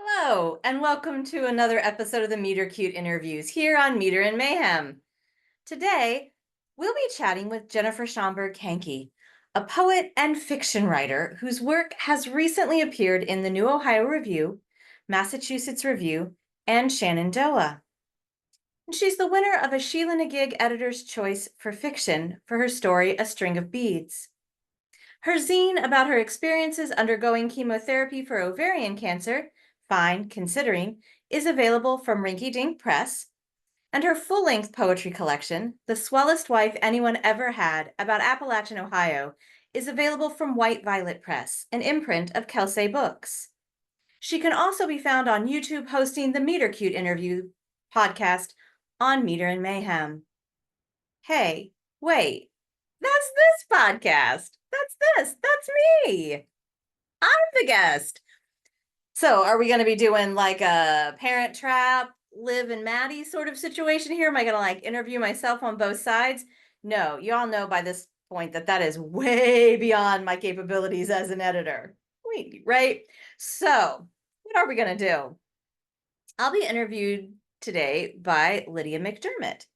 Hello, and welcome to another episode of the Meter Cute interviews here on Meter and Mayhem. Today, we'll be chatting with Jennifer Schomburg Kanke, a poet and fiction writer whose work has recently appeared in the New Ohio Review, Massachusetts Review, and Shenandoah. And she's the winner of a Sheila Nagig Editor's Choice for Fiction for her story A String of Beads. Her zine about her experiences undergoing chemotherapy for ovarian cancer, Fine Considering, is available from Rinky Dink Press, and her full-length poetry collection, The Swellest Wife Anyone Ever Had, about Appalachian, Ohio, is available from White Violet Press, an imprint of Kelsay Books. She can also be found on YouTube hosting the Meter Cute interview podcast on Meter and Mayhem. Hey, wait, that's this podcast. That's me. I'm the guest. So are we going to be doing like a Parent Trap, Liv and Maddie sort of situation here? Am I going to like interview myself on both sides? No, you all know by this point that is way beyond my capabilities as an editor. Right? So what are we going to do? I'll be interviewed today by Lydia McDermott,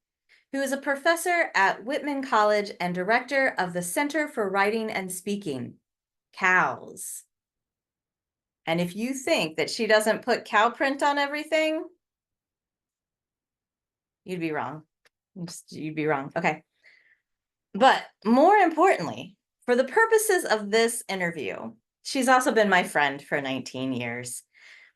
who is a professor at Whitman College and director of the Center for Writing and Speaking, COWS. And if you think that she doesn't put cow print on everything, you'd be wrong. You'd be wrong. Okay. But more importantly, for the purposes of this interview, she's also been my friend for 19 years.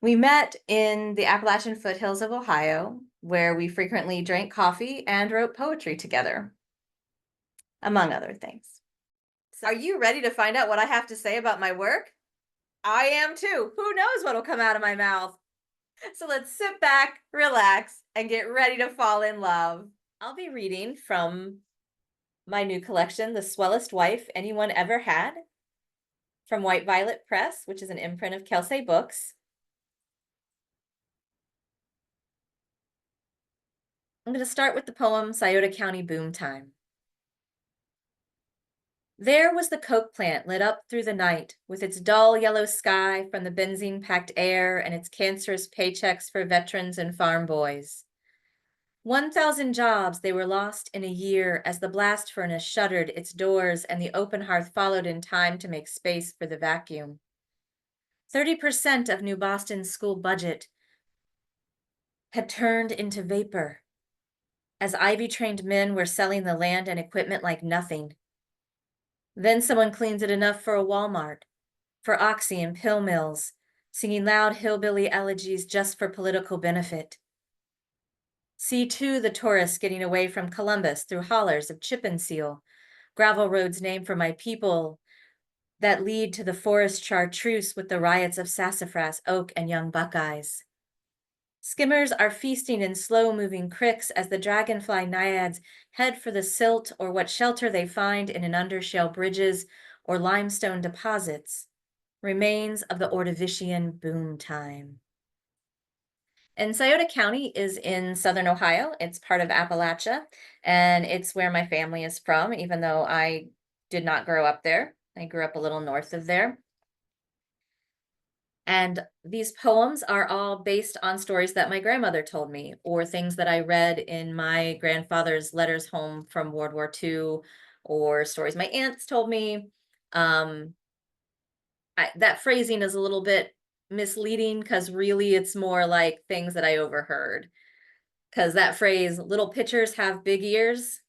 We met in the Appalachian foothills of Ohio, where we frequently drank coffee and wrote poetry together, among other things. So are you ready to find out what I have to say about my work? I am too. Who knows what'll come out of my mouth? So let's sit back, relax, and get ready to fall in love. I'll be reading from my new collection, The Swellest Wife Anyone Ever Had, from White Violet Press, which is an imprint of Kelsay Books. I'm going to start with the poem Scioto County Boom Time. There was the coke plant lit up through the night with its dull yellow sky from the benzene-packed air and its cancerous paychecks for veterans and farm boys. 1,000 jobs they were lost in a year as the blast furnace shuttered its doors and the open hearth followed in time to make space for the vacuum. 30% of New Boston's school budget had turned into vapor as Ivy-trained men were selling the land and equipment like nothing. Then someone cleans it enough for a Walmart, for Oxy and pill mills, singing loud hillbilly elegies just for political benefit. See, too, the tourists getting away from Columbus through hollers of chip and seal, gravel roads named for my people that lead to the forest chartreuse with the riots of sassafras, oak, and young buckeyes. Skimmers are feasting in slow-moving cricks as the dragonfly naiads head for the silt or what shelter they find in an undershell bridges or limestone deposits, remains of the Ordovician boom time. And Scioto County is in southern Ohio. It's part of Appalachia, and it's where my family is from, even though I did not grow up there. I grew up a little north of there. And these poems are all based on stories that my grandmother told me, or things that I read in my grandfather's letters home from World War II, or stories my aunts told me. That phrasing is a little bit misleading because really it's more like things that I overheard. Because that phrase, little pitchers have big ears,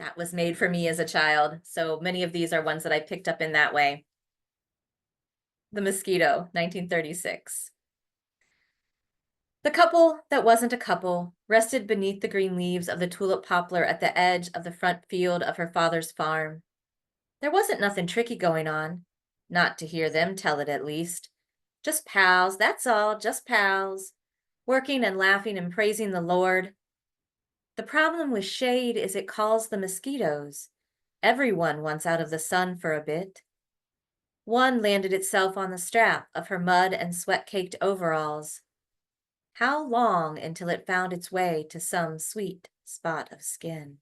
that was made for me as a child. So many of these are ones that I picked up in that way. The Mosquito, 1936. The couple that wasn't a couple rested beneath the green leaves of the tulip poplar at the edge of the front field of her father's farm. There wasn't nothing tricky going on, not to hear them tell it at least. Just pals, that's all, just pals, working and laughing and praising the Lord. The problem with shade is it calls the mosquitoes. Everyone wants out of the sun for a bit. One landed itself on the strap of her mud and sweat-caked overalls. How long until it found its way to some sweet spot of skin?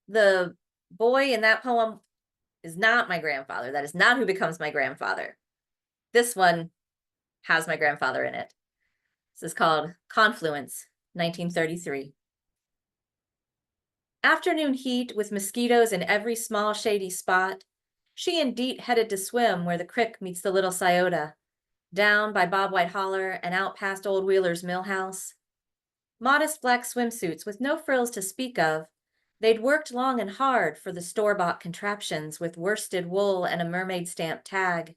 The boy in that poem is not my grandfather. That is not who becomes my grandfather. This one has my grandfather in it. This is called Confluence, 1933. Afternoon heat with mosquitoes in every small shady spot, she and Deet headed to swim where the creek meets the Little Scioto, down by Bob White Holler and out past Old Wheeler's mill house. Modest black swimsuits with no frills to speak of, they'd worked long and hard for the store-bought contraptions with worsted wool and a mermaid stamp tag.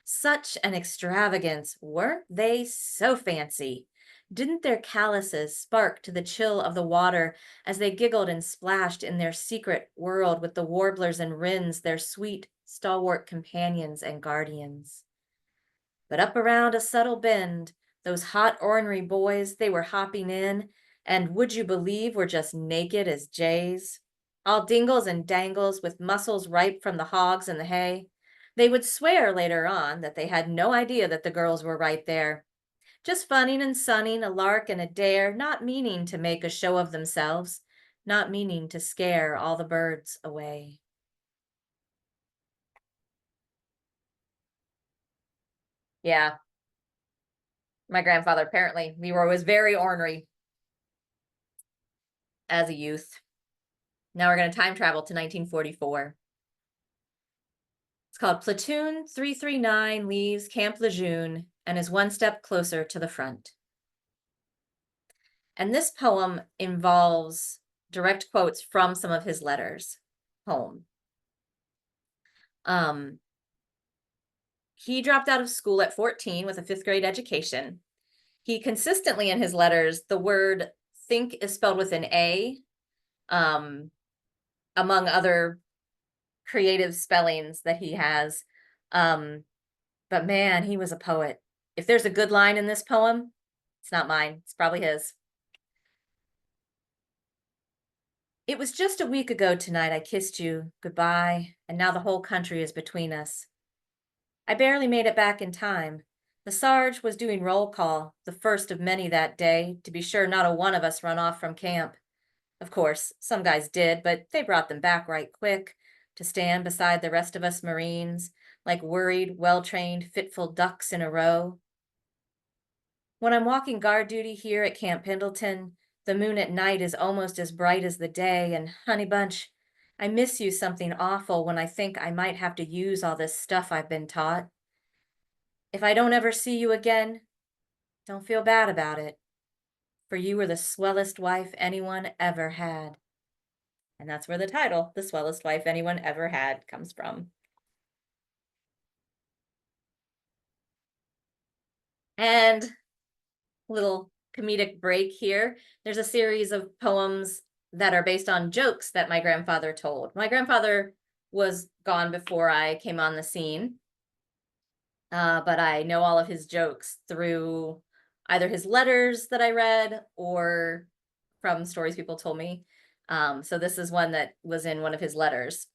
Such an extravagance, weren't they so fancy? Didn't their calluses spark to the chill of the water as they giggled and splashed in their secret world with the warblers and wrens, their sweet, stalwart companions and guardians? But up around a subtle bend, those hot ornery boys, they were hopping in, and would you believe were just naked as jays? All dingles and dangles with muscles ripe from the hogs and the hay. They would swear later on that they had no idea that the girls were right there. Just funning and sunning, a lark and a dare, not meaning to make a show of themselves, not meaning to scare all the birds away. Yeah, my grandfather apparently, Leroy, was very ornery as a youth. Now we're going to time travel to 1944. It's called Platoon 339 leaves Camp Lejeune and is one step closer to the front. And this poem involves direct quotes from some of his letters home. He dropped out of school at 14 with a 5th grade education. He consistently in his letters, the word think is spelled with an A, among other creative spellings that he has. But man, he was a poet. If there's a good line in this poem, it's not mine. It's probably his. It was just a week ago tonight I kissed you goodbye, and now the whole country is between us. I barely made it back in time. The Sarge was doing roll call, the first of many that day, to be sure not a one of us run off from camp. Of course, some guys did, but they brought them back right quick to stand beside the rest of us Marines, like worried, well-trained, fitful ducks in a row. When I'm walking guard duty here at Camp Pendleton, the moon at night is almost as bright as the day, and honey bunch, I miss you something awful when I think I might have to use all this stuff I've been taught. If I don't ever see you again, don't feel bad about it, for you were the swellest wife anyone ever had. And that's where the title, The Swellest Wife Anyone Ever Had, comes from. And little comedic break here. There's a series of poems that are based on jokes that my grandfather told. My grandfather was gone before I came on the scene, but I know all of his jokes through either his letters that I read or from stories people told me. So this is one that was in one of his letters.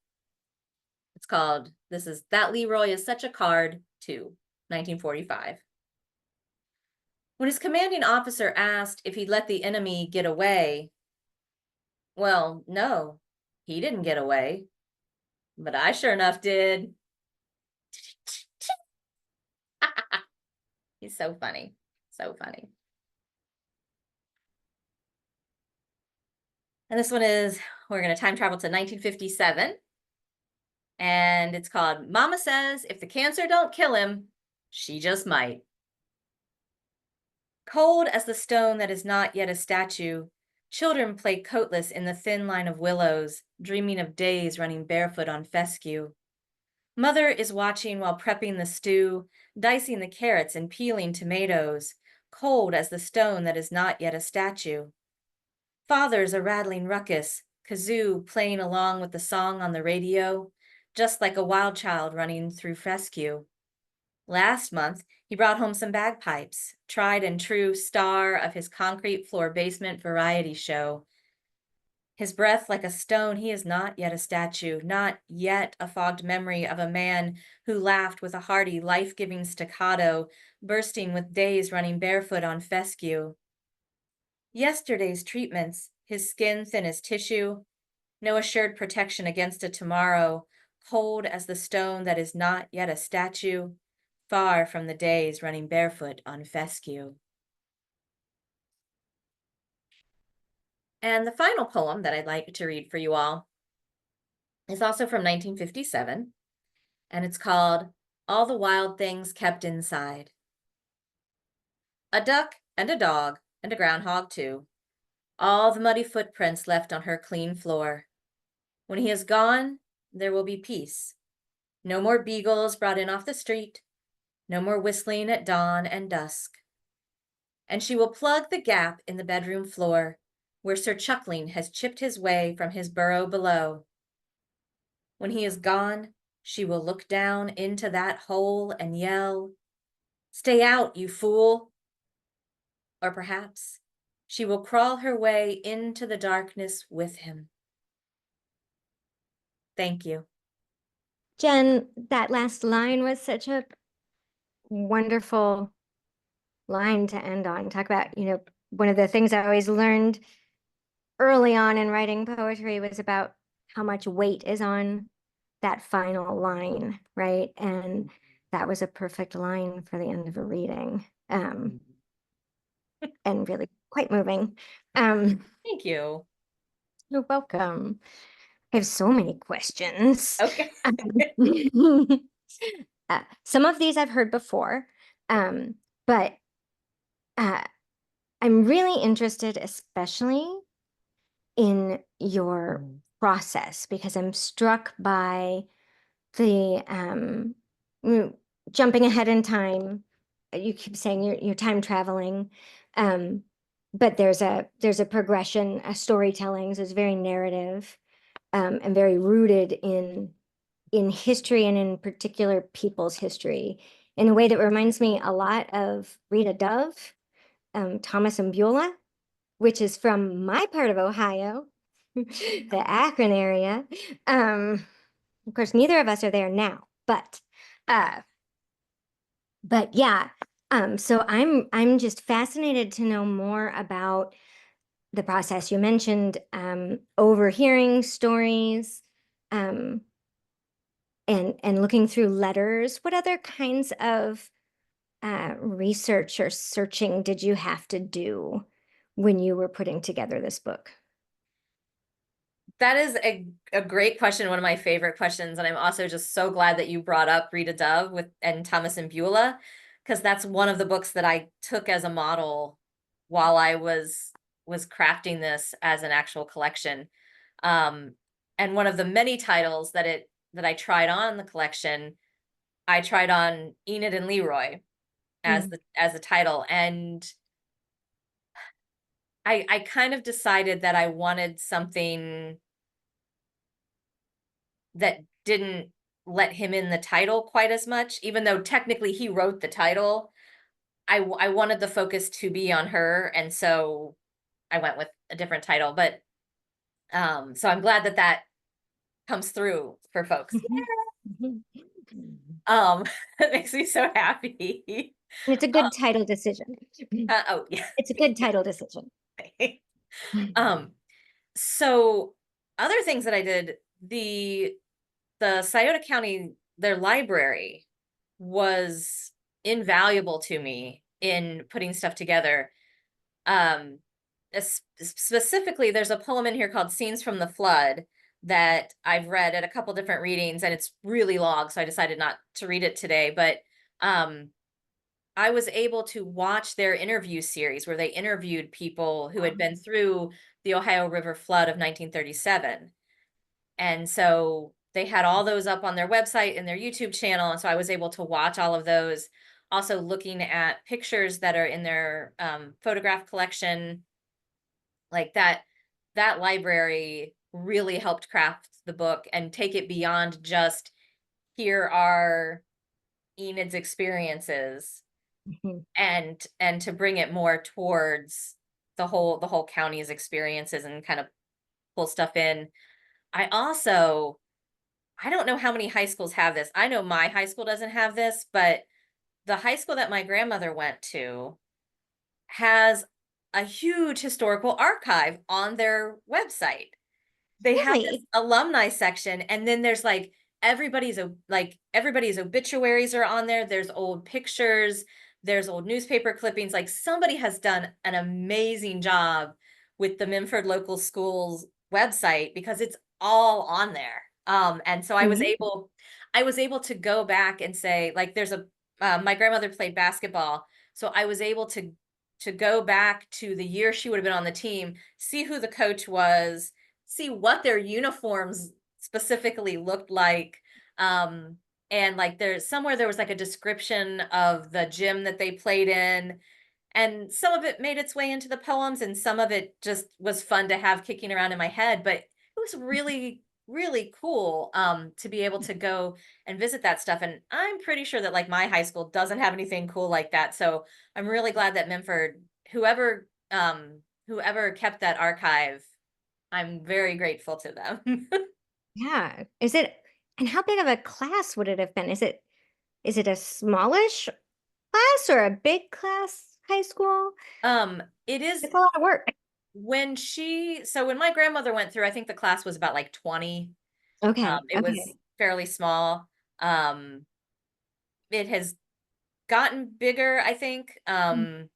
It's called, this is That Leroy is Such a Card, 2, 1945. When his commanding officer asked if he'd let the enemy get away, well, no, he didn't get away, but I sure enough did. He's so funny, so funny. And this one is, we're going to time travel to 1957. And it's called Mama Says If the Cancer Don't Kill Him, She Just Might. Cold as the stone that is not yet a statue, children play coatless in the thin line of willows, dreaming of days running barefoot on fescue. Mother is watching while prepping the stew, dicing the carrots and peeling tomatoes, cold as the stone that is not yet a statue. Father's a rattling ruckus, kazoo playing along with the song on the radio, just like a wild child running through fescue. Last month, he brought home some bagpipes, tried and true star of his concrete floor basement variety show. His breath like a stone, he is not yet a statue, not yet a fogged memory of a man who laughed with a hearty, life-giving staccato, bursting with days running barefoot on fescue. Yesterday's treatments, his skin thin as tissue, no assured protection against a tomorrow, cold as the stone that is not yet a statue, far from the days running barefoot on fescue. And the final poem that I'd like to read for you all is also from 1957, and it's called All the Wild Things Kept Inside. A duck and a dog and a groundhog too, all the muddy footprints left on her clean floor. When he is gone, there will be peace. No more beagles brought in off the street, no more whistling at dawn and dusk. And she will plug the gap in the bedroom floor where Sir Chuckling has chipped his way from his burrow below. When he is gone, she will look down into that hole and yell, "Stay out, you fool!" Or perhaps she will crawl her way into the darkness with him. Thank you. Jen, that last line was such a wonderful line to end on. Talk about, one of the things I always learned early on in writing poetry was about how much weight is on that final line, right? And that was a perfect line for the end of a reading. And really quite moving. Thank you. You're welcome. I have so many questions. Okay. Some of these I've heard before, but I'm really interested, especially in your process, because I'm struck by the jumping ahead in time. You keep saying you're time traveling, but there's a progression, a storytelling. So it's very narrative, and very rooted in history, and in particular people's history, in a way that reminds me a lot of Rita Dove, Thomas and Beulah, which is from my part of Ohio, the Akron area. Of course, neither of us are there now, but yeah. So I'm just fascinated to know more about the process. You mentioned overhearing stories, and looking through letters. What other kinds of research or searching did you have to do when you were putting together this book? That is a great question, one of my favorite questions. And I'm also just so glad that you brought up Rita Dove and Thomas and Beulah, because that's one of the books that I took as a model while I was crafting this as an actual collection. And one of the many titles that I tried on the collection, I tried on Enid and Leroy as the title. And I kind of decided that I wanted something that didn't let him in the title quite as much, even though technically he wrote the title. I wanted the focus to be on her, and so I went with a different title. But so I'm glad that comes through for folks. It makes me so happy. It's a good title decision. Oh yeah, It's a good title decision. So other things that I did, the Scioto County, their library was invaluable to me in putting stuff together. Specifically, there's a poem in here called Scenes from the Flood that I've read at a couple different readings, and it's really long, so I decided not to read it today. But I was able to watch their interview series where they interviewed people who had been through the Ohio River flood of 1937. And so they had all those up on their website and their YouTube channel. And so I was able to watch all of those. Also looking at pictures that are in their photograph collection, like that library really helped craft the book and take it beyond just, here are Enid's experiences, and to bring it more towards the whole county's experiences and kind of pull stuff in. I don't know how many high schools have this. I know my high school doesn't have this, but the high school that my grandmother went to has a huge historical archive on their website. they have this Really? alumni section, and then there's like everybody's obituaries are on there. There's old pictures, there's old newspaper clippings. Like somebody has done an amazing job with the Memphis local schools website because it's all on there. And so Mhm. I was able to go back and say, like, there's a my grandmother played basketball, so I was able to go back to the year she would have been on the team, see who the coach was, see what their uniforms specifically looked like. Um, and like there's somewhere there was like a description of the gym that they played in. And some of it made its way into the poems, and some of it just was fun to have kicking around in my head. But it was really, really cool to be able to go and visit that stuff. And I'm pretty sure that like my high school doesn't have anything cool like that. So I'm really glad that Memphis, whoever whoever kept that archive, I'm very grateful to them. Yeah. And how big of a class would it have been? Is it a smallish class or a big class high school? It is It's a lot of work. when my grandmother went through, I think the class was about like 20. Okay. It was Okay. fairly small. Um, it has gotten bigger, I think. And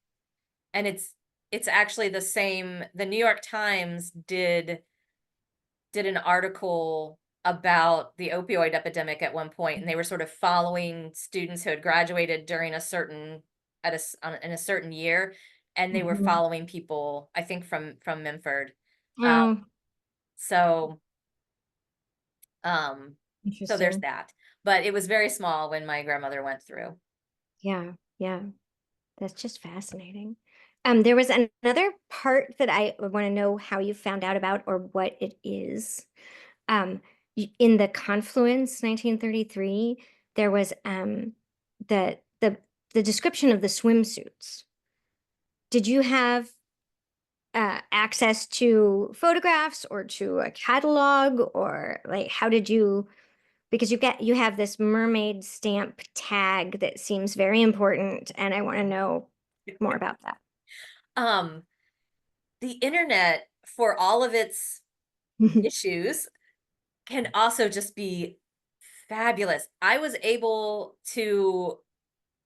it's actually the same. The New York Times did an article about the opioid epidemic at one point, and they were sort of following students who had graduated during a certain in a certain year, and they were Mhm. following people, I think from Memphis. Uh, Oh, so um, so there's interesting. that. But it was very small when my grandmother went through. Yeah. Yeah. That's just fascinating. There was another part that I want to know how you found out about or what it is. Um, in the Confluence 1933, there was the the the description of the swimsuits. Did you have access to photographs or to a catalog, or like how did you? Because you have this mermaid stamp tag that seems very important, and I want to know more about that. Um, the internet, for all of its issues, can also just be fabulous. I was able to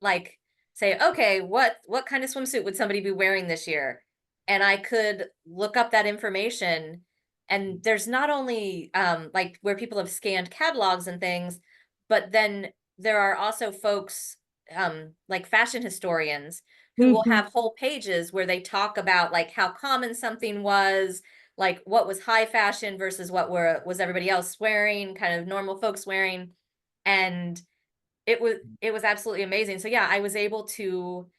like say, okay, what kind of swimsuit would somebody be wearing this year? And I could look up that information. And there's not only like where people have scanned catalogs and things, but then there are also folks like fashion historians who will Hmm. have whole pages where they talk about like how common something was, like what was high fashion versus what was everybody else wearing, kind of normal folks wearing. And it was absolutely amazing. So yeah, I was able to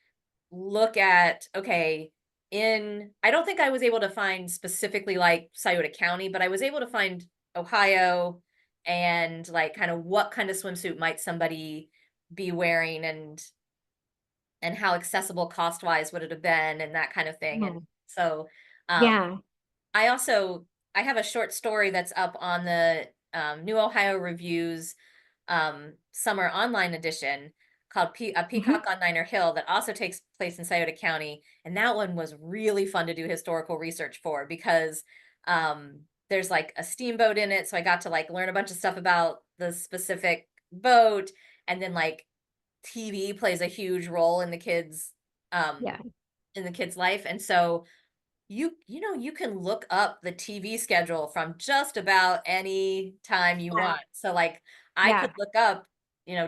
look at, okay, in I don't think I was able to find specifically like Scioto County, but I was able to find Ohio and like kind of what kind of swimsuit might somebody be wearing, and how accessible cost wise would it have been, and that kind of thing. Yeah. And so um Yeah. I also I have a short story that's up on the New Ohio Review's summer online edition called A Mhm. Peacock on Niner Hill that also takes place in Scioto County. And that one was really fun to do historical research for because there's like a steamboat in it. So I got to like learn a bunch of stuff about the specific boat. And then like TV plays a huge role um, Yeah. in the kid's life. And so you can look up the TV schedule from just about any time you Yeah. want. So like I Yeah. could look up,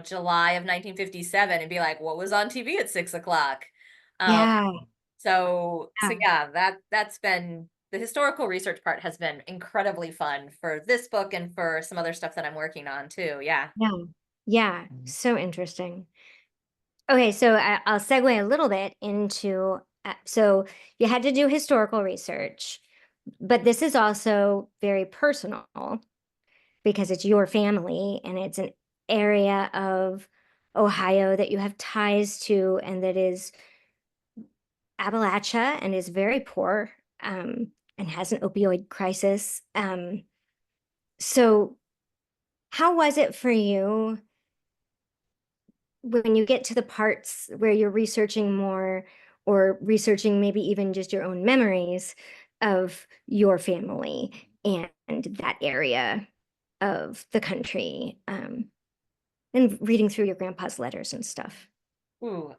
July of 1957 and be like, what was on TV at 6 o'clock? Um, Yeah. so Yeah. yeah, that's been the historical research part has been incredibly fun for this book and for some other stuff that I'm working on too. Yeah. Yeah. Yeah. So interesting. Okay, so I'll segue a little bit into so you had to do historical research, but this is also very personal because it's your family and it's an area of Ohio that you have ties to and that is Appalachia and is very poor, and has an opioid crisis. So how was it for you when you get to the parts where you're researching more or researching maybe even just your own memories of your family? and that area of the country, and reading through your grandpa's letters and stuff. Ooh,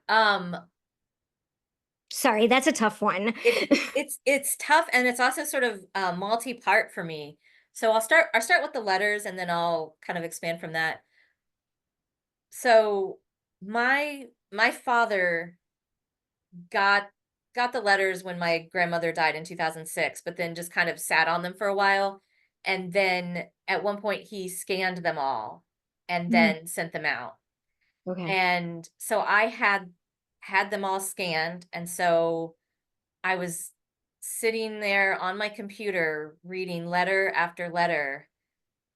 Sorry, that's a tough one. it's tough, and it's also sort of multi-part for me. So I'll start with the letters, and then I'll kind of expand from that. So my father got got the letters when my grandmother died in 2006, but then just kind of sat on them for a while. And then at one point he scanned them all and Mm, then sent them out. okay. And so I had them all scanned, and so I was sitting there on my computer reading letter after letter,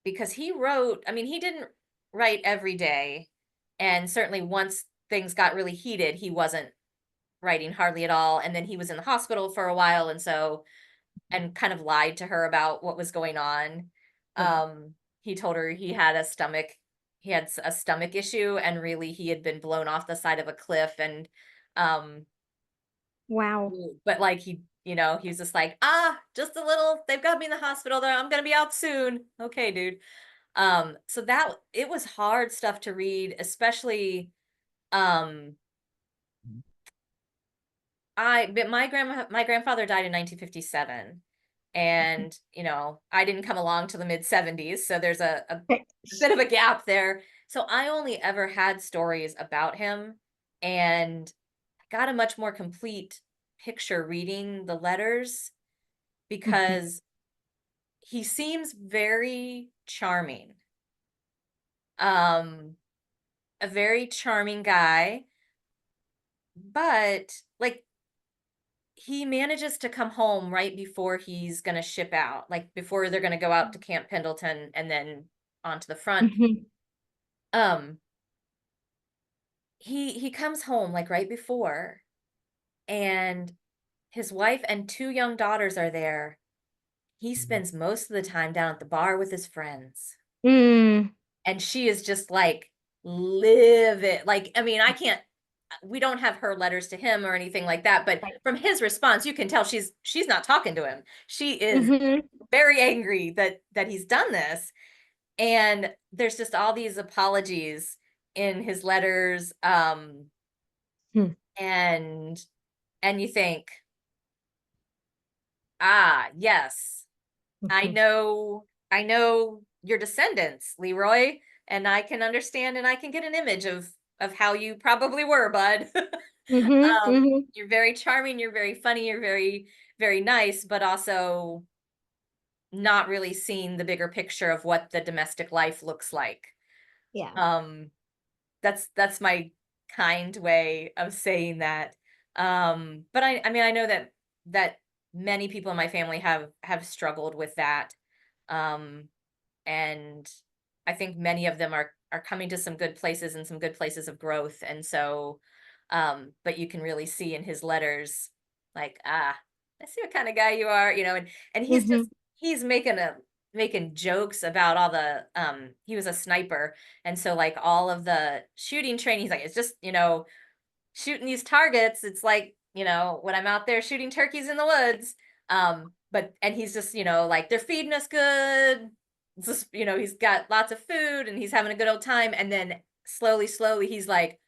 because he wrote, I mean, he didn't write every day, and certainly once things got really heated, he wasn't writing hardly at all, and then he was in the hospital for a while, and so, and kind of lied to her about what was going on. Okay. He told her he had a stomach issue, and really he had been blown off the side of a cliff, and um Wow. but like he was just like, just a little, they've got me in the hospital there, I'm gonna be out soon. Okay, dude. So that it was hard stuff to read, especially um but my grandfather died in 1957, and I didn't come along till the mid 70s, so there's a Okay. bit of a gap there. So I only ever had stories about him, and got a much more complete picture reading the letters, Mhm, because he seems very charming. Um, a very charming guy, but like he manages to come home right before he's gonna ship out, like before they're gonna go out to Camp Pendleton and then onto the front. mhm, Um, he comes home like right before, and his wife and two young daughters are there. He spends most of the time down at the bar with his friends. mm, And she is just like, live it. Like, I mean, I can't, we don't have her letters to him or anything like that, but right. from his response, you can tell she's not talking to him. She is Mhm, very angry that he's done this. And there's just all these apologies in his letters. hmm, And you think, yes, mhm. I know your descendants, Leroy, and I can understand, and I can get an image of how you probably were, bud. Mhm, mhm. You're very charming, you're very funny, you're very, very nice, but also not really seeing the bigger picture of what the domestic life looks like. Yeah. Um, that's my kind way of saying that. But I mean, I know that many people in my family have struggled with that. Um, and I think many of them are coming to some good places and some good places of growth. And so, but you can really see in his letters, like, I see what kind of guy you are, and Mhm. he's making jokes about all the he was a sniper, and so like all of the shooting training, he's like, it's just, shooting these targets, it's like, when I'm out there shooting turkeys in the woods. But and he's just, like, they're feeding us good. It's just, he's got lots of food and he's having a good old time. And then slowly, he's like,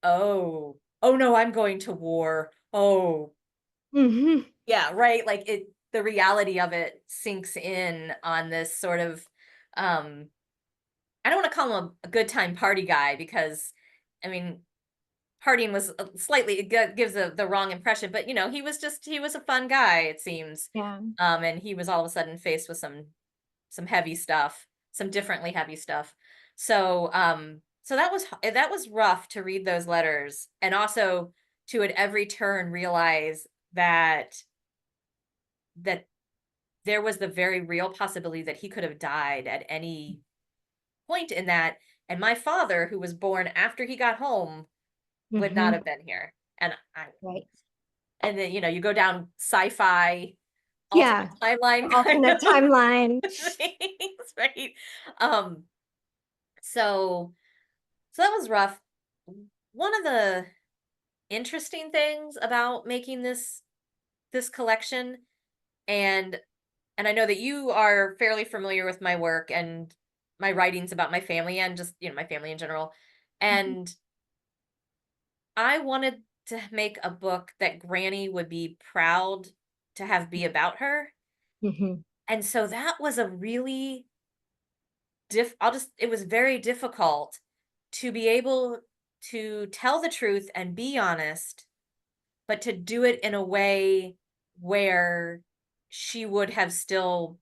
oh no, I'm going to war. Oh, Mhm. yeah, right. Like the reality of it sinks in on this sort of, um, I don't want to call him a good time party guy, because I mean, partying was slightly, gives the wrong impression, but he was a fun guy, it seems. Yeah. And he was all of a sudden faced with some heavy stuff, some differently heavy stuff. So so that was rough to read those letters, and also to at every turn realize that there was the very real possibility that he could have died at any point in that, and my father, who was born after he got home, would not Mhm. have been here. And Right. then you go down sci-fi alternate Yeah. timeline kind Alternate of timeline. things, right? Um, so that was rough. One of the interesting things about making this collection, and and I know that you are fairly familiar with my work and my writings about my family and just, my family in general. Mhm. And I wanted to make a book that Granny would be proud to have be about her. Mhm. And so that was a really it was very difficult to be able to tell the truth and be honest, but to do it in a way where she would have still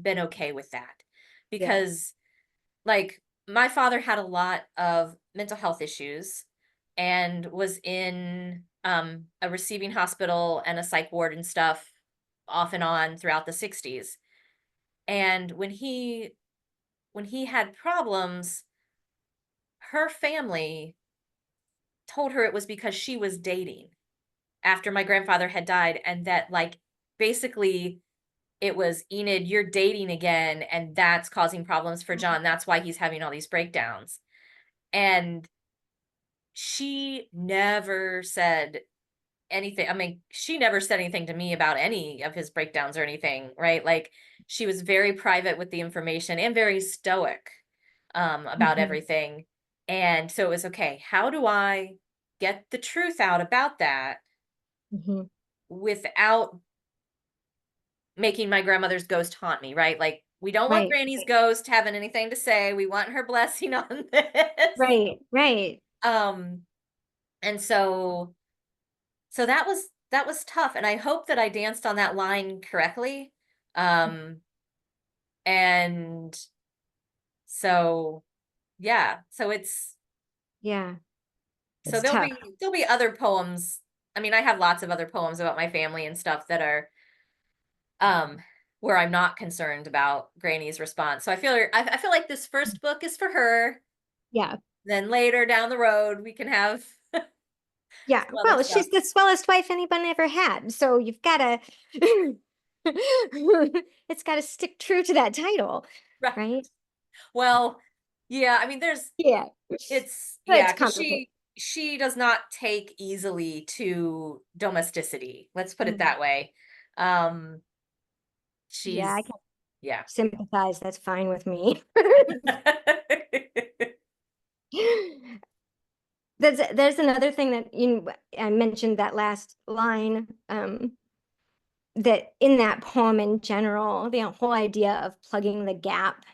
been okay with that. Yeah. Because, like, my father had a lot of mental health issues and was in a receiving hospital and a psych ward and stuff off and on throughout the 60s. And when he had problems, her family told her it was because she was dating after my grandfather had died, and that, like, basically it was, Enid, you're dating again, and that's causing problems for John. That's why he's having all these breakdowns. And she never said anything. I mean, she never said anything to me about any of his breakdowns or anything, right? Like, she was very private with the information and very stoic about Mhm. everything. And so it was, okay, how do I get the truth out about that Mhm. without making my grandmother's ghost haunt me, right? Like, we don't want Right. Granny's ghost having anything to say. We want her blessing on this. Right. Right. Um, and so that was tough. And I hope that I danced on that line correctly. Um, and so yeah, Yeah. so It's there'll tough. be other poems. I mean, I have lots of other poems about my family and stuff that are um where I'm not concerned about Granny's response. So I feel like this first book is for her. Yeah. Then later down the road we can have Yeah. some other Well, stuff. she's the swellest wife anyone ever had. So you've got to, it's got to stick true to that title, Right. right? Well, yeah, I mean, Yeah. But yeah, it's because complicated. she does not take easily to domesticity. Let's put it Mm. that way. Um, Yeah, I she's can yeah. sympathize. That's fine with me. There's another thing that I mentioned that last line, that in that poem in general, the whole idea of plugging the gap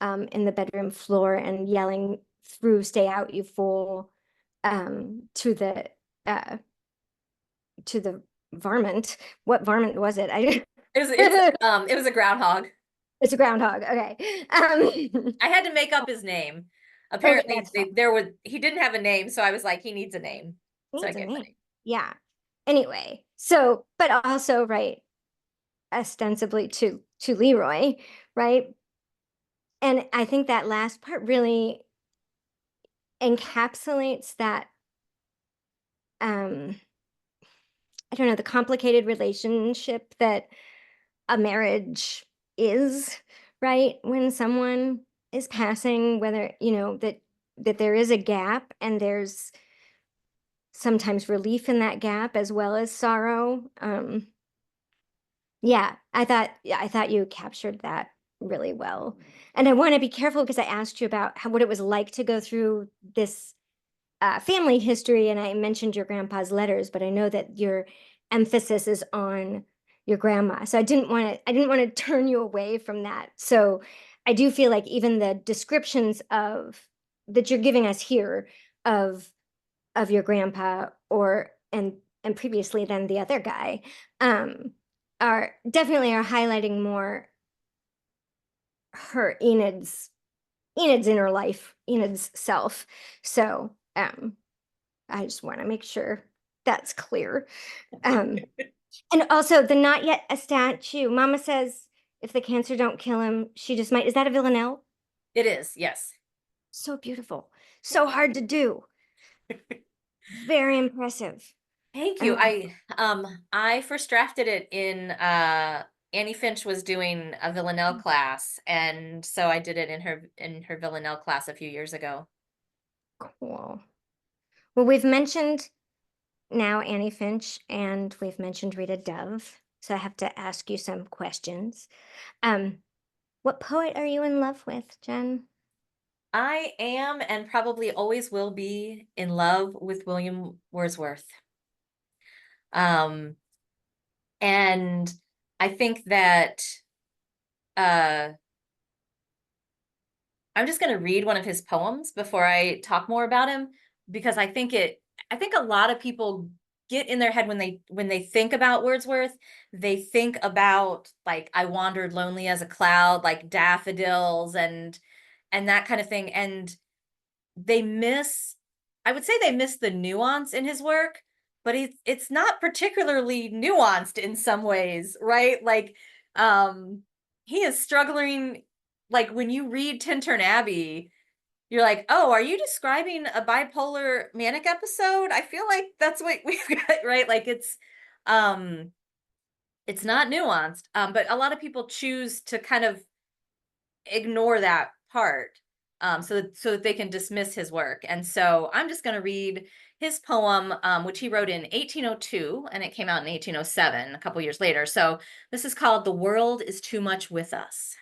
in the bedroom floor and yelling through "Stay out, you fool," to uh, the varmint. What varmint was it? I It was a groundhog. It's a groundhog. Okay. I had to make up his name. Okay, Apparently, that's fine. he didn't have a name, so I was like, he needs a name. So I Needs a gave him a name. name. Yeah. Anyway, so but also right, ostensibly to Leroy, right? And I think that last part really encapsulates that um I don't know, the complicated relationship that a marriage is, right? When someone is passing, whether, that there is a gap and there's sometimes relief in that gap as well as sorrow. Yeah, I thought you captured that really well. And I want to be careful because I asked you about what it was like to go through this family history, and I mentioned your grandpa's letters, but I know that your emphasis is on your grandma. So I didn't want to turn you away from that. So I do feel like even the descriptions of that you're giving us here of your grandpa and previously then the other guy um are definitely are highlighting more her Enid's inner life, Enid's self. So I just want to make sure that's clear. Um, and also the not yet a statue. Mama says if the cancer don't kill him, she just might. Is that a Villanelle? It is, yes. So beautiful. So hard to do. Very impressive. Thank you. Um, I first drafted it in Annie Finch was doing a Villanelle class, and so I did it in her Villanelle class a few years ago. cool. Well, we've mentioned now Annie Finch and we've mentioned Rita Dove. So I have to ask you some questions. Um, what poet are you in love with, Jen? I am and probably always will be in love with William Wordsworth. Um, and I think that uh, I'm just going to read one of his poems before I talk more about him, because I think a lot of people get in their head when they think about Wordsworth, they think about like I wandered lonely as a cloud, like daffodils and that kind of thing. And they miss, I would say they miss the nuance in his work, but it's not particularly nuanced in some ways, right? Like he is struggling, like when you read Tintern Abbey, you're like, oh, are you describing a bipolar manic episode? I feel like that's what we've got, right? Like it's not nuanced. But a lot of people choose to kind of ignore that part, so that they can dismiss his work. And so I'm just going to read his poem, which he wrote in 1802, and it came out in 1807, a couple years later. So this is called "The World is Too Much with Us."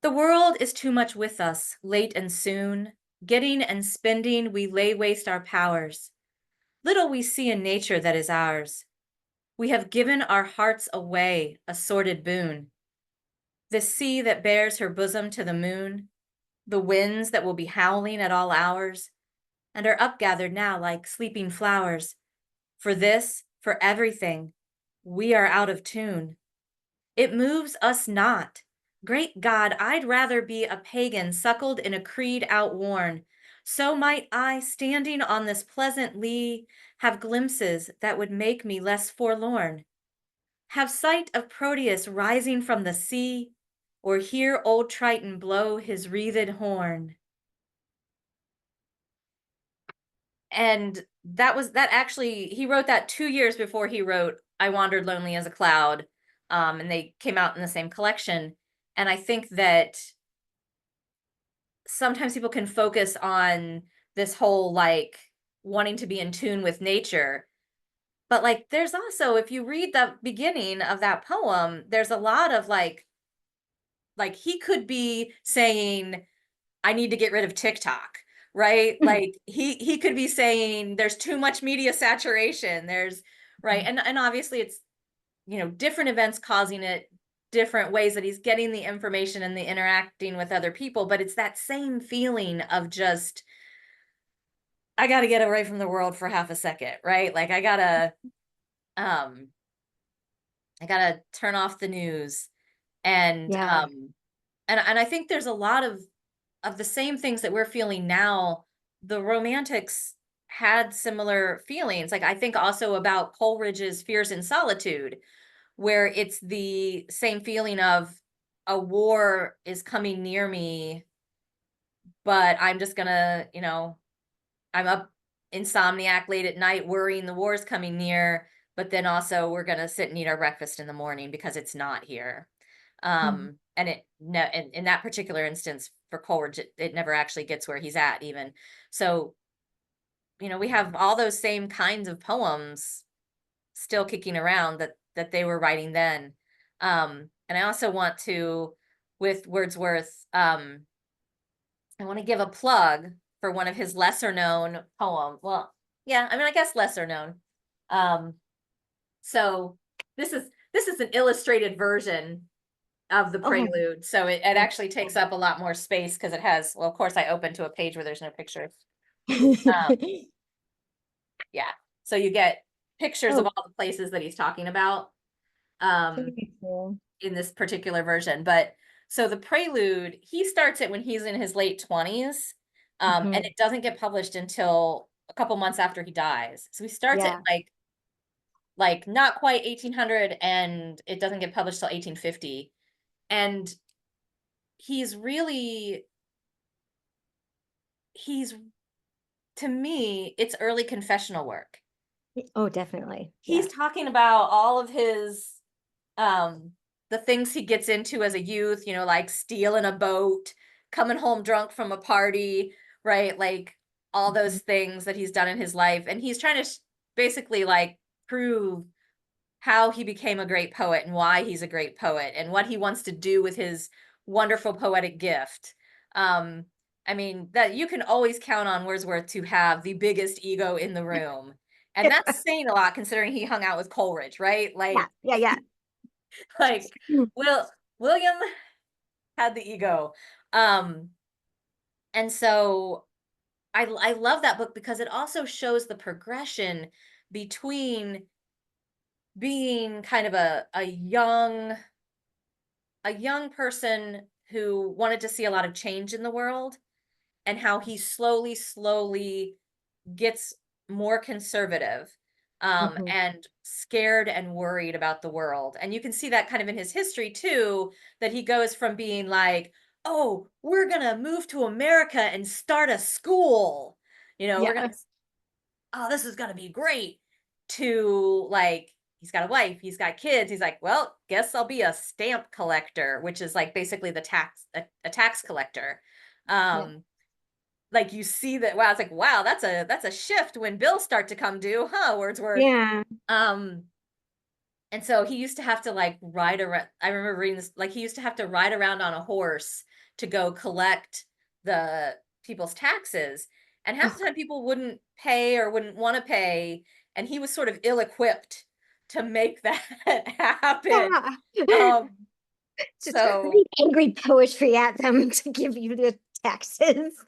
The world is too much with us, late and soon. Getting and spending, we lay waste our powers. Little we see in nature that is ours. We have given our hearts away, a sordid boon. The sea that bears her bosom to the moon, the winds that will be howling at all hours, and are upgathered now like sleeping flowers. For this, for everything, we are out of tune. It moves us not. Great God, I'd rather be a pagan suckled in a creed outworn. So might I, standing on this pleasant lea, have glimpses that would make me less forlorn. Have sight of Proteus rising from the sea, or hear old Triton blow his wreathed horn. And that actually, he wrote that 2 years before he wrote I Wandered Lonely as a Cloud. And they came out in the same collection. And I think that sometimes people can focus on this whole like wanting to be in tune with nature. But like there's also, if you read the beginning of that poem, there's a lot of like he could be saying, I need to get rid of TikTok, right? Like he could be saying there's too much media saturation. There's right. And obviously it's, different events causing it, different ways that he's getting the information and the interacting with other people, but it's that same feeling of just I got to get away from the world for half a second, right? Like um I got to turn off the news and Yeah. and I think there's a lot of the same things that we're feeling now. The romantics had similar feelings. Like I think also about Coleridge's Fears in Solitude, where it's the same feeling of a war is coming near me, but I'm just gonna, I'm up insomniac late at night worrying the war's coming near, but then also we're gonna sit and eat our breakfast in the morning because it's not here. Mhm. And it no in that particular instance for Coleridge, it never actually gets where he's at even. So, we have all those same kinds of poems still kicking around that they were writing then. And I also want to, with Wordsworth, I want to give a plug for one of his lesser known poems. Well, yeah, I mean, I guess lesser known. Um, so this is an illustrated version of the Oh, prelude. So it actually takes up a lot more space because it has, well, of course, I opened to a page where there's no pictures. Um, yeah. So you get pictures of oh, all the places that he's talking about. Um, very cool. in this particular version. But so the prelude, he starts it when he's in his late 20s. And Mhm. it doesn't get published until a couple months after he dies. So he starts it Yeah. like not quite 1800, and it doesn't get published till 1850. And he's really he's to me, it's early confessional work. Oh, definitely. He's Yeah. talking about all of his um the things he gets into as a youth, like stealing a boat, coming home drunk from a party, right? Like all those Mhm. things that he's done in his life, and he's trying to basically like prove how he became a great poet and why he's a great poet and what he wants to do with his wonderful poetic gift. I mean, that you can always count on Wordsworth to have the biggest ego in the room. And that's saying a lot considering he hung out with Coleridge, right? Yeah, yeah, yeah. Like Mm. William had the ego. Um, and so I love that book because it also shows the progression between being kind of a young person who wanted to see a lot of change in the world and how he slowly gets more conservative Mhm. and scared and worried about the world. And you can see that kind of in his history too, that he goes from being like, oh, we're gonna move to America and start a school. You know, we're gonna, Yeah, oh, this is gonna be great. To like, he's got a wife, he's got kids. He's like, well, guess I'll be a stamp collector, which is like basically a tax collector. yeah, Um, like you see that, wow, it's like, wow, that's a shift when bills start to come due, huh, Wordsworth? yeah. Um, and so he used to have to like ride around. I remember reading this, like he used to have to ride around on a horse to go collect the people's taxes. And half Oh, the time people wouldn't pay or wouldn't want to pay. And he was sort of ill-equipped to make that happen. yeah. Um, Just so read angry poetry at them to give you the taxes.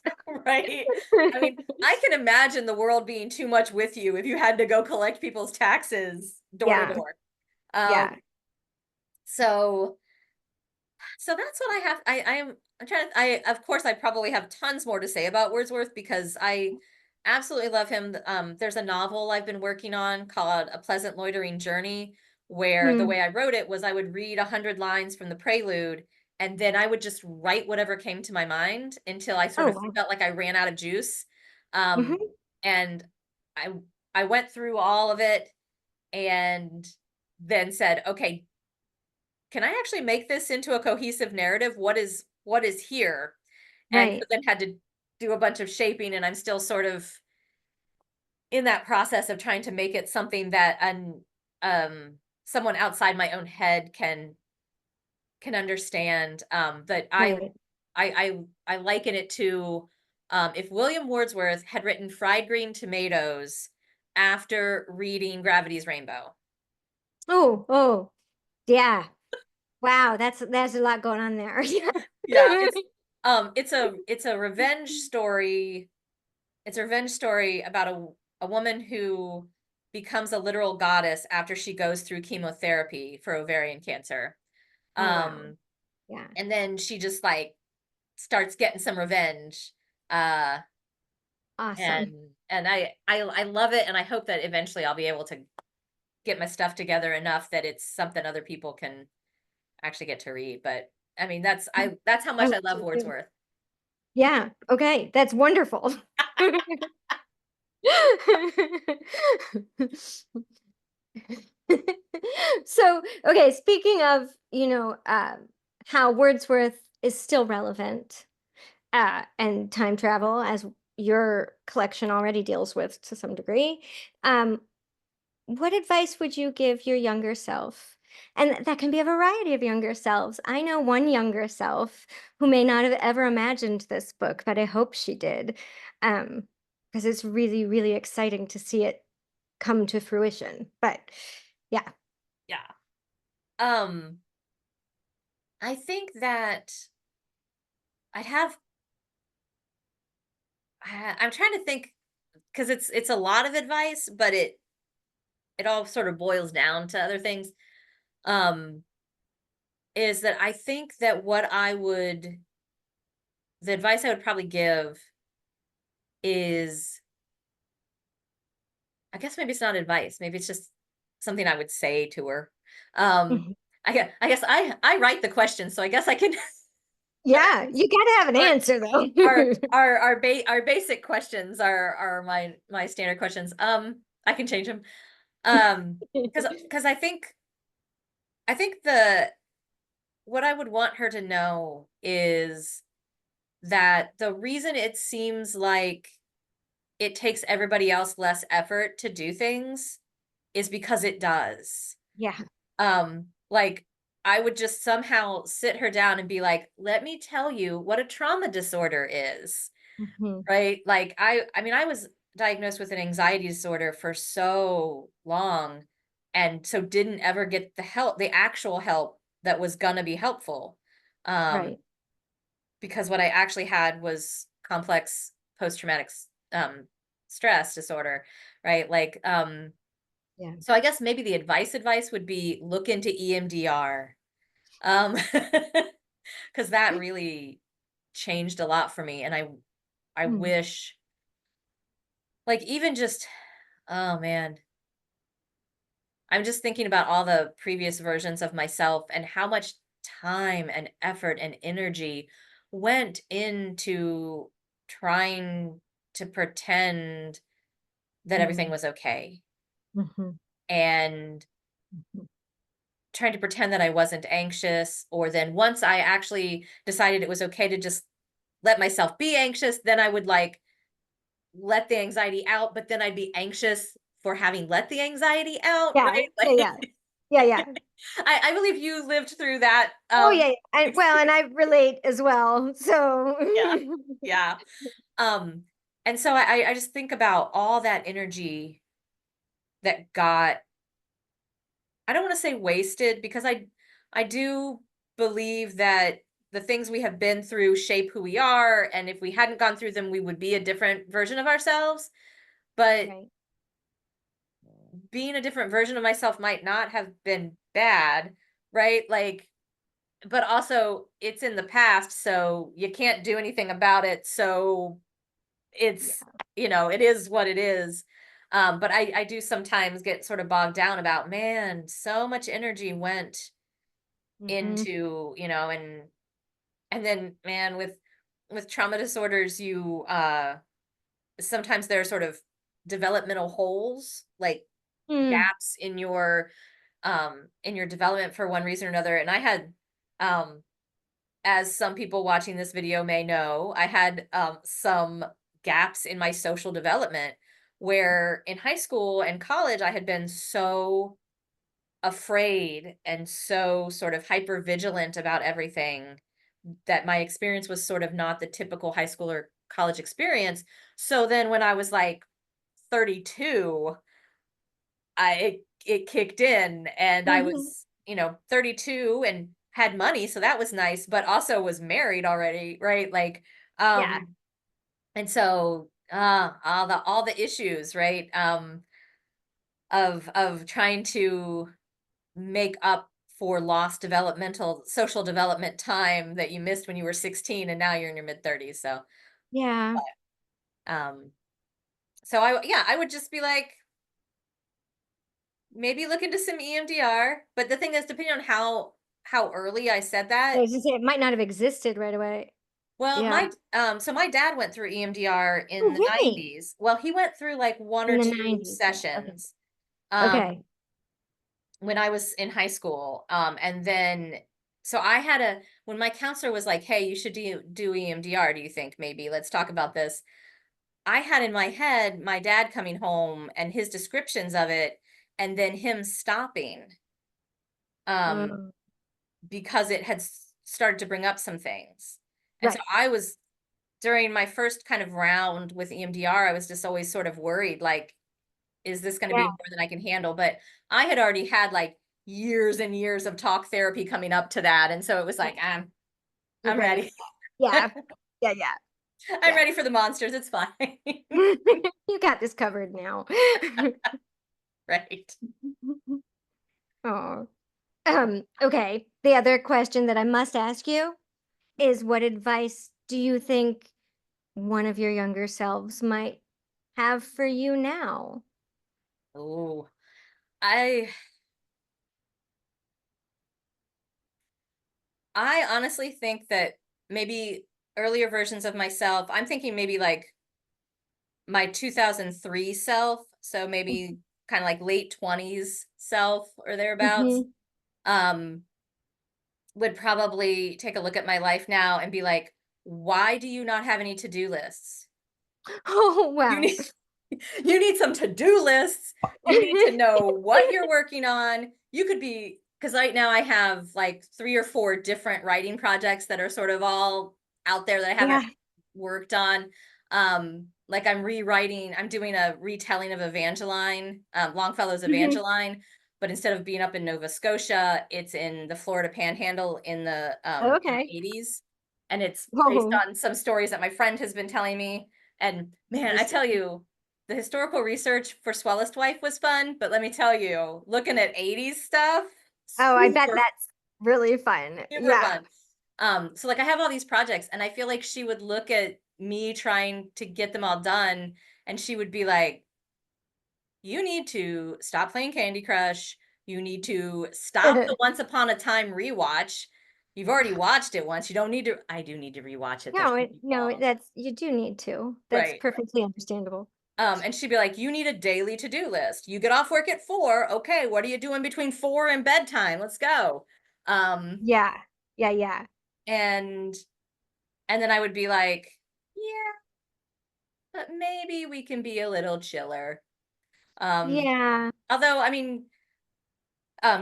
right. I mean, I can imagine the world being too much with you if you had to go collect people's taxes door to Yeah, door. Um, yeah. so that's what I have. I'm trying to, I, of course, I probably have tons more to say about Wordsworth because I absolutely love him. There's a novel I've been working on called A Pleasant Loitering Journey, where the Mm. way I wrote it was I would read 100 lines from the prelude and then I would just write whatever came to my mind until I sort Oh, of wow. felt like I ran out of juice. Um, Mhm. and I I went through all of it and then said, okay, can I actually make this into a cohesive narrative? What is here? And so Right, then had to do a bunch of shaping, and I'm still sort of in that process of trying to make it something that someone outside my own head can understand. That right. I liken it to if William Wordsworth had written Fried Green Tomatoes after reading Gravity's Rainbow. Oh, oh, yeah. Wow, that's a lot going on there. Yeah, it's a revenge story. It's a revenge story about a woman who becomes a literal goddess after she goes through chemotherapy for ovarian cancer. Oh, wow. Um, Yeah. and then she just like starts getting some revenge. Uh, Awesome. and I love it, and I hope that eventually I'll be able to get my stuff together enough that it's something other people can actually get to read. But I mean, that's how I much hope I love so too. Wordsworth. Yeah, okay, that's wonderful. So, okay, speaking of, how Wordsworth is still relevant, and time travel, as your collection already deals with to some degree, um, what advice would you give your younger self? And that can be a variety of younger selves. I know one younger self who may not have ever imagined this book, but I hope she did, because it's really, really exciting to see it come to fruition. But yeah. Yeah. Um, I think that I'd have I'm trying to think because it's a lot of advice, but it all sort of boils down to other things. Um, is that I think that the advice I would probably give is, I guess maybe it's not advice, maybe it's just something I would say to her. Um, Mhm. I guess I write the questions, so I guess I can Yeah, you gotta have an our answer though. our basic questions are my standard questions. I can change them. Because I think the what I would want her to know is that the reason it seems like it takes everybody else less effort to do things is because it does. Yeah. Like I would just somehow sit her down and be like, let me tell you what a trauma disorder is. Mhm. Right? Like I mean, I was diagnosed with an anxiety disorder for so long and so didn't ever get the actual help that was gonna be helpful. Um, Right. because what I actually had was complex post-traumatic stress disorder, right? Like, Yeah. so I guess maybe the advice would be look into EMDR. Because that really changed a lot for me. And I Mm. wish, like, even just, oh man, I'm just thinking about all the previous versions of myself and how much time and effort and energy went into trying to pretend that everything Mm. was okay Mhm. and Mhm. trying to pretend that I wasn't anxious. Or then once I actually decided it was okay to just let myself be anxious, then I would like let the anxiety out, but then I'd be anxious for having let the anxiety out, Yeah. right? Yeah, yeah. Like, Yeah, yeah. I believe you lived through that. Oh, yeah, yeah. And I relate as well. So Yeah, yeah. Um, and so I just think about all that energy that got, I don't want to say wasted because I do believe that the things we have been through shape who we are, and if we hadn't gone through them, we would be a different version of ourselves. But Right. being a different version of myself might not have been bad, right? Like, but also it's in the past, so you can't do anything about it. So it's, Yeah. it is what it is. But I do sometimes get sort of bogged down about, man, so much energy went Mhm. into, and then man, with trauma disorders, you sometimes there are sort of developmental holes, like Mm. gaps in your development for one reason or another. And I had, um as some people watching this video may know, I had some gaps in my social development where in high school and college I had been so afraid and so sort of hyper vigilant about everything that my experience was sort of not the typical high school or college experience. So then when I was like 32, it kicked in and I Mhm. was, 32 and had money, so that was nice, but also was married already, right? Like, Yeah. and so all the issues, right? Of trying to make up for lost developmental social development time that you missed when you were 16 and now you're in your mid 30s. So, Yeah. um I would just be like, maybe look into some EMDR, but the thing is, depending on how early I said I that, was gonna say it might not have existed right away. well, Yeah. my dad went through EMDR Oh, in the really? 90s. Well, he went through like one In or the two 90s. Yeah. Okay. sessions um Okay. when I was in high school. And then so I had a when my counselor was like, "Hey, you should do EMDR, do you think maybe? Let's talk about this." I had in my head my dad coming home and his descriptions of it and then him stopping. Um Oh, because it had started to bring up some things. And so right. I was during my first kind of round with EMDR, I was just always sort of worried, like, is this going to Yeah. be more than I can handle? But I had already had like years and years of talk therapy coming up to that. And so it was like, I'm Okay. ready. Yeah. Yeah, yeah, I'm yeah. ready for the monsters. It's fine. You got this covered now. Right. Oh. Okay. The other question that I must ask you is what advice do you think one of your younger selves might have for you now? Oh, I I honestly think that maybe earlier versions of myself, I'm thinking maybe like my 2003 self, so maybe kind of like late 20s self or thereabouts, Mhm. um, would probably take a look at my life now and be like, why do you not have any to-do lists? Oh, You wow. need You need some to-do lists. You need to know what you're working on. You could be, because right now I have like 3 or 4 different writing projects that are sort of all out there that I haven't Yeah. worked on. Like I'm doing a retelling of Evangeline, Longfellow's Mhm. Evangeline, but instead of being up in Nova Scotia, it's in the Florida Panhandle in the Okay. 80s. And it's based Whoa. on some stories that my friend has been telling me. And man, I Nice. tell you, the historical research for Swellest Wife was fun, but let me tell you, looking at 80s stuff, Oh, I bet super, that's really fun. super Yeah. fun. So like I have all these projects and I feel like she would look at me trying to get them all done and she would be like, you need to stop playing Candy Crush. You need to stop the Once Upon a Time rewatch. You've already watched it once. You don't need to. I do need to rewatch it. There's No, too many no, songs. that's you do need to. That's Right. perfectly understandable. And she'd be like, you need a daily to-do list. You get off work at 4. Okay, what are you doing between 4 and bedtime? Let's go. Um, Yeah. Yeah, yeah. and and then I would be like, yeah, but maybe we can be a little chiller. Um, Yeah. although, I mean,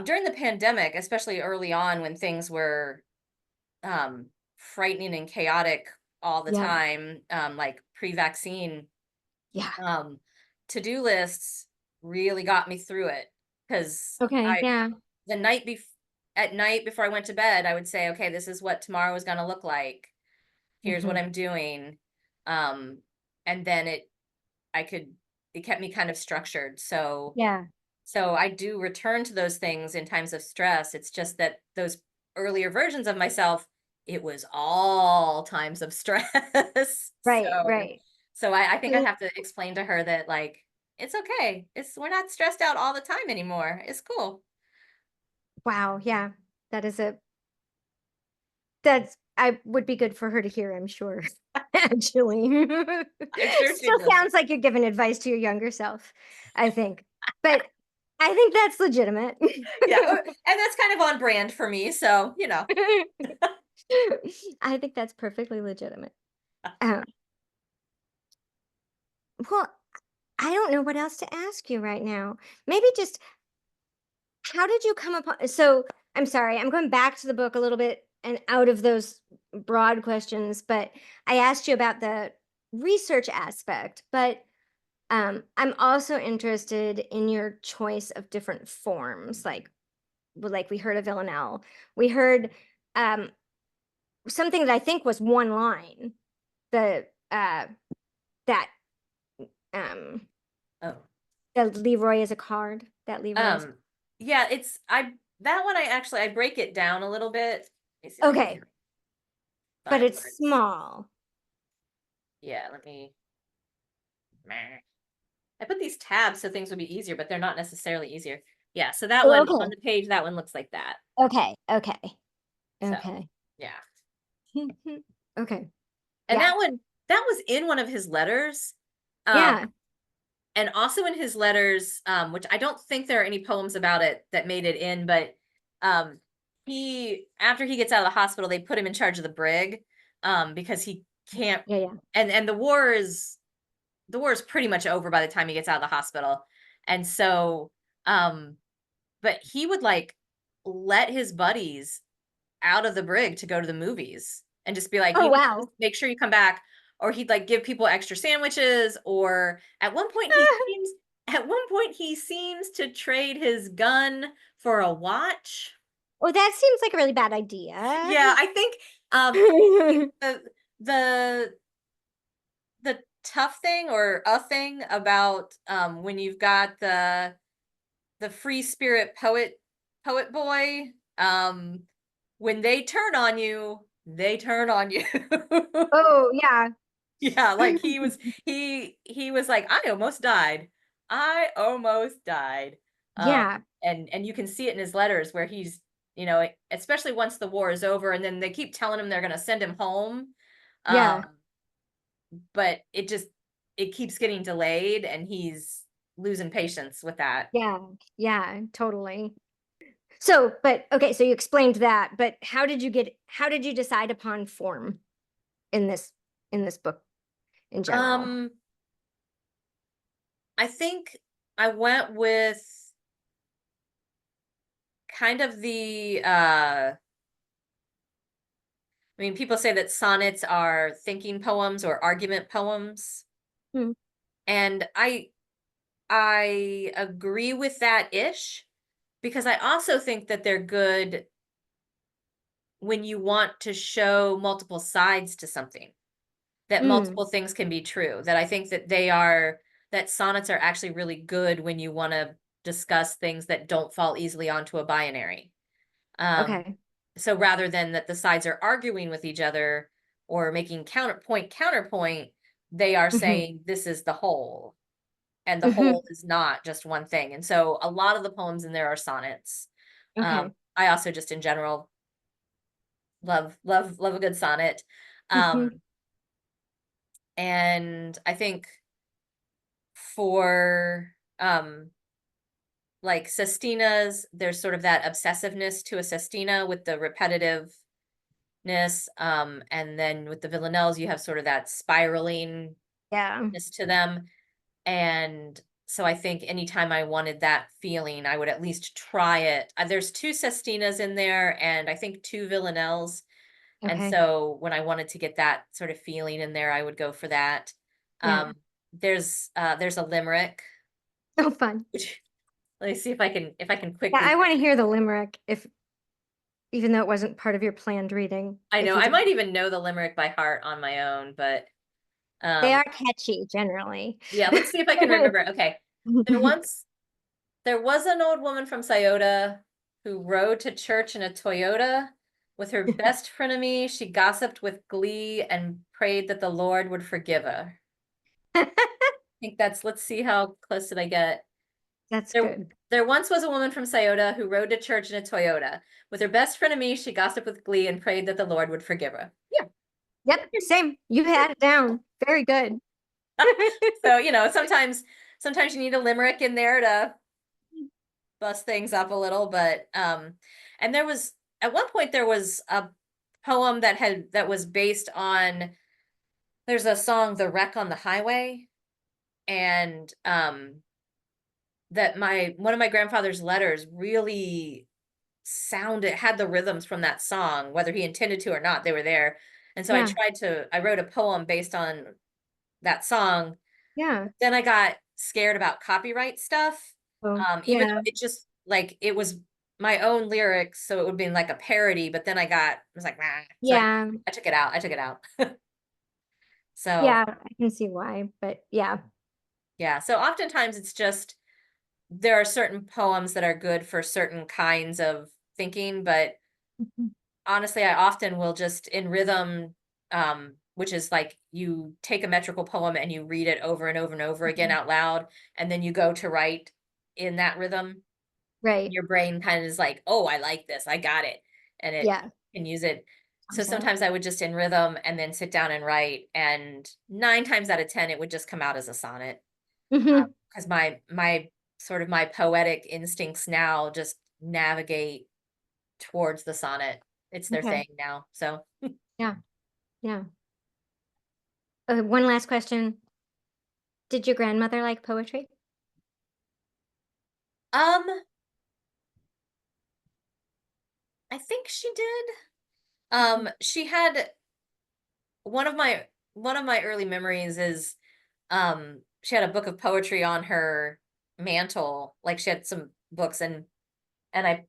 during the pandemic, especially early on when things were frightening and chaotic all the Yeah. time, like pre-vaccine, Yeah. um, to-do lists really got me through it because Okay. I Yeah. the night before at night before I went to bed, I would say, okay, this is what tomorrow is going to look like. Here's what Hmm. I'm doing. Um, and then I could, it kept me kind of structured. Yeah. So I do return to those things in times of stress. It's just that those earlier versions of myself, it was all times of stress. Right. So, Right. I think I'd have to explain to her that like, it's okay. We're not stressed out all the time anymore. It's cool. Wow. Yeah. That is a that's I would be good for her to hear, I'm sure. Actually. I'm sure she'd Still listen. sounds like you're giving advice to your younger self, I think. But I think that's legitimate. Yeah, and that's kind of on brand for me, so, I think that's perfectly legitimate. Um, well, I don't know what else to ask you right now. Maybe just how did you come upon so I'm sorry, I'm going back to the book a little bit and out of those broad questions, but I asked you about the research aspect, but I'm also interested in your choice of different forms, like we heard of Villanelle. We heard um, something that I think was one line. The that um, Oh, that Leroy is a card. That Leroy is um, yeah, that one I break it down a little bit. Let me see if I can okay, but find where it's it's small. yeah, let me meh. I put these tabs so things would be easier, but they're not necessarily easier. Yeah, so that Oh, one on okay, the page, that one looks like that. okay, okay, So, okay, yeah. okay. And Yeah, that was in one of his letters. Um, yeah, and also in his letters, which I don't think there are any poems about it that made it in, but um, after he gets out of the hospital, they put him in charge of the brig because he can't. yeah, yeah, And the war is pretty much over by the time he gets out of the hospital, and so um, but he would like let his buddies out of the brig to go to the movies and just be like, oh you need to just wow. make sure you come back. Or he'd like give people extra sandwiches. Or at one point he seems to trade his gun for a watch. Well, that seems like a really bad idea. Yeah, I think the the the tough thing or a thing about when you've got the free spirit poet boy, when they turn on you, they turn on you. Oh, yeah. Yeah, like he was like, I almost died. I almost died. Um, Yeah, and you can see it in his letters where he's, especially once the war is over and then they keep telling him they're gonna send him home. yeah, Um, but it keeps getting delayed and he's losing patience with that. yeah, yeah, totally. So, but okay, so you explained that, but how did you decide upon form in this book in general? Um, I think I went with kind of I mean, people say that sonnets are thinking poems or argument poems, Mm, and I agree with that ish, because I also think that they're good when you want to show multiple sides to something, that mm, multiple things can be true. That I think that that sonnets are actually really good when you want to discuss things that don't fall easily onto a binary. Um, okay. so rather than that the sides are arguing with each other or making counterpoint, they are Hmm. saying this is the whole, and the whole Hmm. is not just one thing. And so a lot of the poems in there are sonnets. Okay. I also just in general love a good sonnet. Hmm. Um, and I think for like sestinas, there's sort of that obsessiveness to a sestina with the repetitiveness. And then with the villanelles, you have sort of that spiralingness Yeah. to them. And so I think anytime I wanted that feeling, I would at least try it. There's two sestinas in there, and I think two villanelles. And Okay. so when I wanted to get that sort of feeling in there, I would go for that. Yeah. Um, there's a limerick, So fun. which let me see if I can Yeah, quickly. I want to hear the limerick if even though it wasn't part of your planned reading, I if know you I did. might even know the limerick by heart on my own, but They um, are catchy generally. yeah, let's see if I can remember. Okay, there once there was an old woman from Scioto who rode to church in a Toyota. With her best frenemy, she gossiped with glee and prayed that the Lord would forgive her. I think that's, let's see how close did I get. That's There, good. there once was a woman from Scioto who rode to church in a Toyota. With her best frenemy, she gossiped with glee and prayed that the Lord would forgive her. Yeah. Yep, same. You had it down. Very good. So, sometimes you need a limerick in there to bust things up a little, but and there was at one point there was a poem that was based on, there's a song, The Wreck on the Highway, and that my one of my grandfather's letters really had the rhythms from that song, whether he intended to or not, they were there. And so Yeah, I wrote a poem based on that song. yeah. Then I got scared about copyright stuff. Oh, Even though yeah, it just like it was my own lyrics, so it would be like a parody, but then I was like, nah. So yeah, I took it out. I took it out. So yeah. I can see why, but yeah. yeah. So oftentimes it's just there are certain poems that are good for certain kinds of thinking, but Mhm. honestly, I often will just in rhythm, which is like you take a metrical poem and you read it over and over and over again Mhm. out loud, and then you go to write in that rhythm. Right. Your brain kind of is like, oh, I like this, I got it, and it Yeah. can use it. So Comes out. sometimes I would just in rhythm and then sit down and write, and 9 times out of 10, it would just come out as a sonnet. Hmm. Because my sort of my poetic instincts now just navigate towards the sonnet. It's their Okay. thing now. So Yeah. Yeah. One last question. Did your grandmother like poetry? um I think she did. Mhm. She had one of my one of my early memories is she had a book of poetry on her mantle. Like she had some books, and I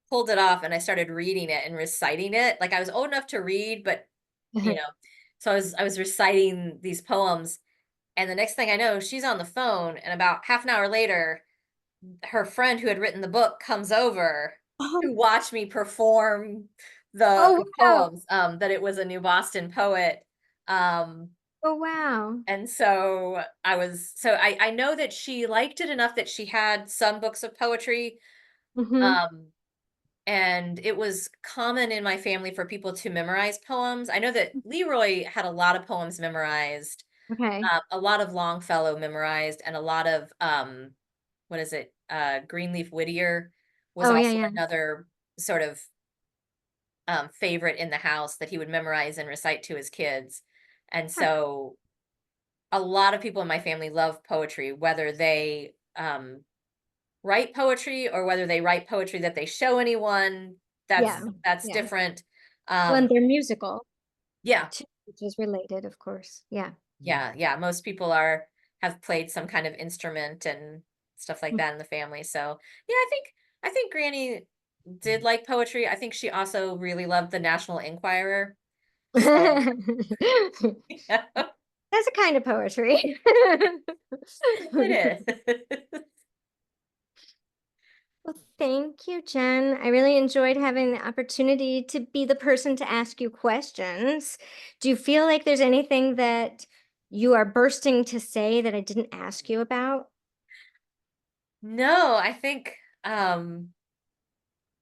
pulled it off and I started reading it and reciting it. Like I was old enough to read, but you know, so I was reciting these poems, and the next thing I know, she's on the phone, and about half an hour later, her friend who had written the book comes over to Oh, watch me perform oh the wow. poems, that it was a new Boston poet. Um, Oh wow. and so I know that she liked it enough that she had some books of poetry. Hmm. Um, and it was common in my family for people to memorize poems. I know that Leroy had a lot of poems memorized, Okay. a lot of Longfellow memorized, and a lot of what is it? Greenleaf Whittier was Oh yeah, also yeah. another sort of favorite in the house that he would memorize and recite to his kids. And Huh. so a lot of people in my family love poetry, whether they write poetry or whether they write poetry that they show anyone. Yeah, That's yeah. different. Well, and they're musical Yeah, too, which is related, of course. Yeah. yeah. Most people have played some kind of instrument and stuff like that in the family. So yeah, I think Granny did like poetry. I think she also really loved the National Enquirer. So yeah, That's a kind of poetry. it is. Well, thank you, Jen. I really enjoyed having the opportunity to be the person to ask you questions. Do you feel like there's anything that you are bursting to say that I didn't ask you about? No, I think I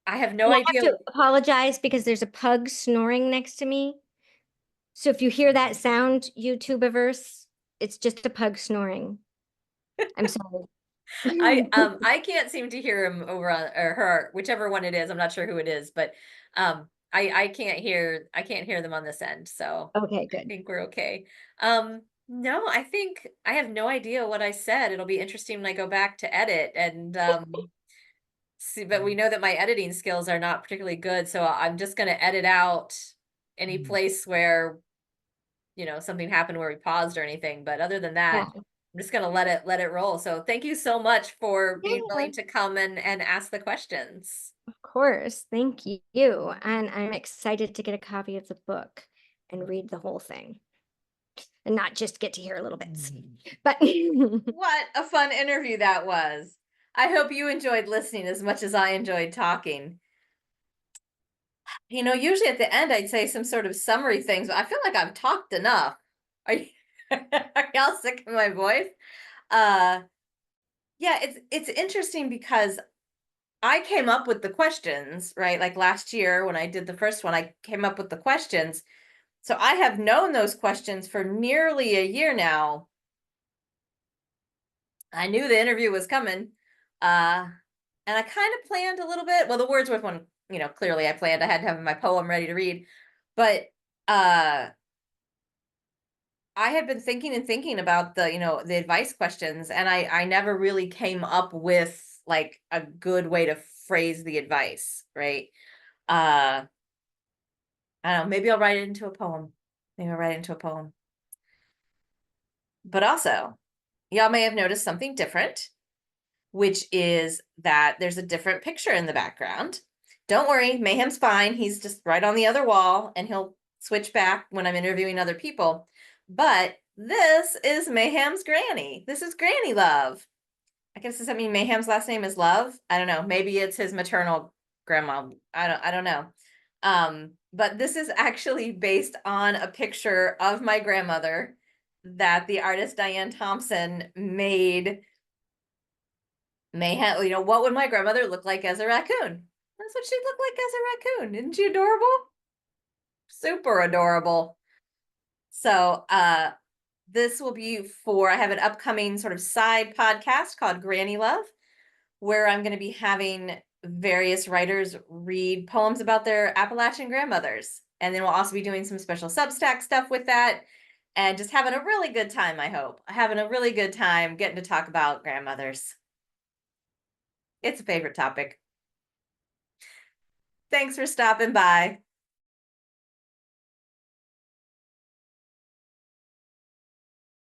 have no And I idea. have to apologize because there's a pug snoring next to me. So if you hear that sound, YouTubeverse, it's just a pug snoring. I'm sorry. I can't seem to hear him over on or her, whichever one it is. I'm not sure who it is, but I can't hear them on this end. So Okay, I good. think we're okay. No, I think I have no idea what I said. It'll be interesting when I go back to edit and see, but we know that my editing skills are not particularly good, so I'm just gonna edit out any place where, something happened where we paused or anything. But other than that, Yeah. I'm just gonna let it roll. So thank you so much for being Yeah, willing to come and ask the questions. of course. Thank you. And I'm excited to get a copy of the book and read the whole thing and not just get to hear little bits. But What a fun interview that was. I hope you enjoyed listening as much as I enjoyed talking. Usually at the end I'd say some sort of summary things, but I feel like I've talked enough. Are you are y'all sick of my voice? Uh yeah, it's interesting because I came up with the questions, right? Like last year when I did the first one, I came up with the questions. So I have known those questions for nearly a year now. I knew the interview was coming. And I kind of planned a little bit. Well, the Wordsworth one, clearly I planned. I had to have my poem ready to read. But uh I had been thinking and thinking about the advice questions, and I never really came up with like a good way to phrase the advice, right? I don't know, maybe I'll write it into a poem. Maybe I'll write it into a poem. But also, y'all may have noticed something different, which is that there's a different picture in the background. Don't worry, Mayhem's fine. He's just right on the other wall, and he'll switch back when I'm interviewing other people. But this is Mayhem's granny. This is Granny Love. I guess does that mean Mayhem's last name is Love? I don't know. Maybe it's his maternal grandma. I don't know. But this is actually based on a picture of my grandmother that the artist Diane Thompson made. Mayhem, what would my grandmother look like as a raccoon? That's what she'd look like as a raccoon. Isn't she adorable? Super adorable. So this will be I have an upcoming sort of side podcast called Granny Love, where I'm going to be having various writers read poems about their Appalachian grandmothers. And then we'll also be doing some special Substack stuff with that and just having a really good time, I hope. Having a really good time getting to talk about grandmothers. It's a favorite topic. Thanks for stopping by.